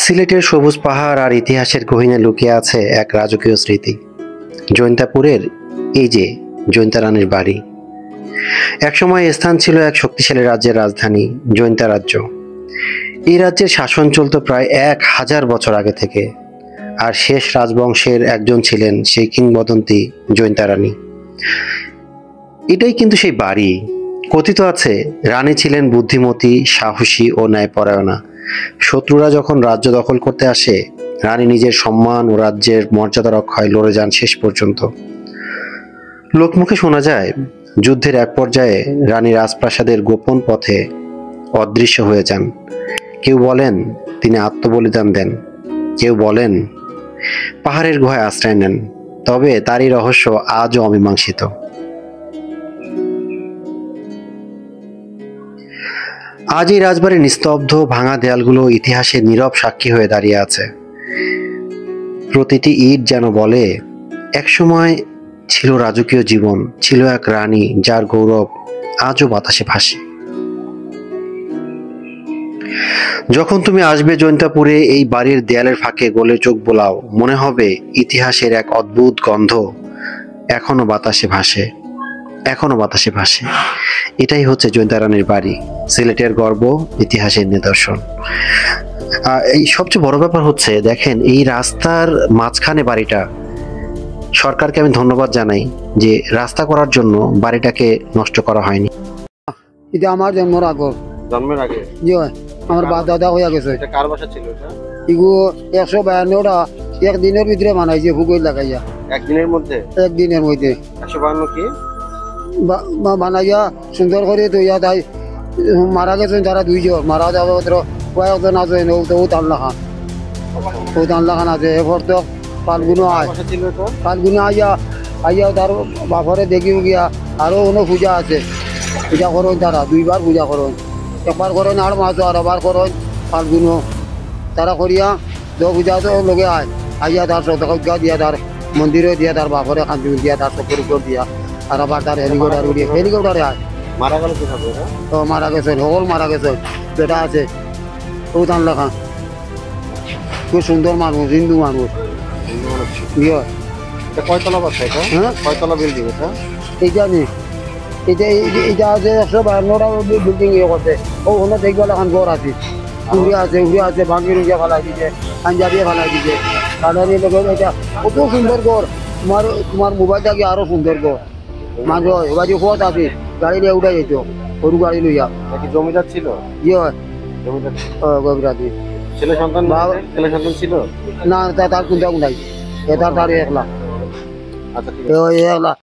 সিলেটের সবুজ পাহাড় আর ইতিহাসের গহীনে লুকিয়ে আছে এক রাজকীয় স্মৃতি। জৈন্তাপুরের এই যে জৈন্তা রানীর বাড়ি, একসময় স্থান ছিল এক শক্তিশালী রাজ্যের রাজধানী জৈন্তা রাজ্য। এই রাজ্যের শাসন চলত প্রায় 1000 বছর আগে থেকে, আর শেষ রাজবংশের একজন ছিলেন সেই কিংবদন্তি জৈন্তা রানী। এটাই কিন্তু সেই বাড়ি। কথিত আছে রানী ছিলেন বুদ্ধিমতী, সাহসী ও ন্যায়পরায়ণা। শত্রুরা যখন রাজ্য দখল করতে আসে, রানী নিজের সম্মান ও রাজ্যের মর্যাদা রক্ষায় লড়ে যান শেষ পর্যন্ত। লোকমুখে শোনা যায়, যুদ্ধের এক পর্যায়ে রানী রাজপ্রাসাদের গোপন পথে অদৃশ্য হয়ে যান। কেউ বলেন তিনি আত্মবলিদান দেন, কেউ বলেন পাহাড়ের গুহায় আশ্রয় নেন। তবে তারই রহস্য আজও অমীমাংসিত। আজ এই রাজবাড়ির নিস্তব্ধ ভাঙা দেয়ালগুলো ইতিহাসের নীরব সাক্ষী হয়ে দাঁড়িয়ে আছে। প্রতিটি ইট যেন বলে, একসময় ছিল রাজকীয় জীবন, ছিল এক রানী যার গৌরব আজও বাতাসে ভাসে। যখন তুমি আসবে জৈন্তাপুরে, এই বাড়ির দেয়ালের ফাঁকে গলে চোখ বোলাও, মনে হবে ইতিহাসের এক অদ্ভুত গন্ধ এখনো বাতাসে ভাসে, এখনো বাতাসে ভাসে। এটাই হচ্ছে জৈন্তা রানীর বাড়ি, সিলেটের গর্ব, ইতিহাসের নিদর্শন। এই সবচেয়ে বড় ব্যাপার হচ্ছে, দেখেন এই রাস্তার মাঝখানে বাড়িটা। সরকারকে আমি ধন্যবাদ জানাই যে রাস্তা করার জন্য বাড়িটাকে নষ্ট করা হয়নি। এটা আমার জন্মের আগে জি আমার বাপ দাদা হয়ে গেছে। এটা কার বাসা ছিল এটা? এগুলো 152টা একদিনের ভিতরে বানাইছে, ভূগোল লাগাইয়া একদিনের মধ্যে। 152 কি বানাইয়া সুন্দর করে তৈয়া। তাই মারা গেছেন তারা 2 জন, মারা যাবে কয়েকজন আছে, ও তানলা খান আছে। এরপর তো ফাল্গুনো আয়, ফাল্গুনো আইয়া তার বাপরে দেখি গিয়া আরো অন্য পূজা আছে। পূজা করেন তারা 2বার পূজা করেন, একবার করেন আর মাস, আর আবার করেন ফাল্গুনো। তারা করিয়া পূজা তো লগে আইয়া তার শতকা দিয়া, তার মন্দিরে দিয়া, তার বাপরে কান্দি দিয়া, তার চকুর উপর দিয়া, আর আবার তার হেলিকপ্টারে আয়। মারা গেল কিভাবে? তো মারা গেছেন, সকল মারা গেছেন। বেটা আছে ও তানলা খান, খুব সুন্দর মানুষ, হিন্দু মানুষ। কয়তলা বাসা এটা? হ্যাঁ, কয়তলা বিল্ডিং এটা? এইটা নেই, এটা আছে 152টা বিল্ডিং ইয়ে করছে। ওখানে দেখবেন এখন ঘর আছে, উড়ে আছে ভাঙি রুগিয়া ফেলাই দিছে, পাঞ্জাবিয়ে ফেলাই দিছে। কালারি লোক এটা কত সুন্দর ঘর। তোমার মোবাইল থাকে আরো সুন্দর ঘর। মাঝে বাড়ি পথ আছে, গাড়ি নিয়ে উঠে যেত, সরু গাড়ি লইয়া। জমিদার ছিল? ইয়ে জমিদার গভীরাতে ছেলে সন্তান ছিল না, তার কোনটা নাই, তার একলা। আচ্ছা, ঠিক আছে। একলা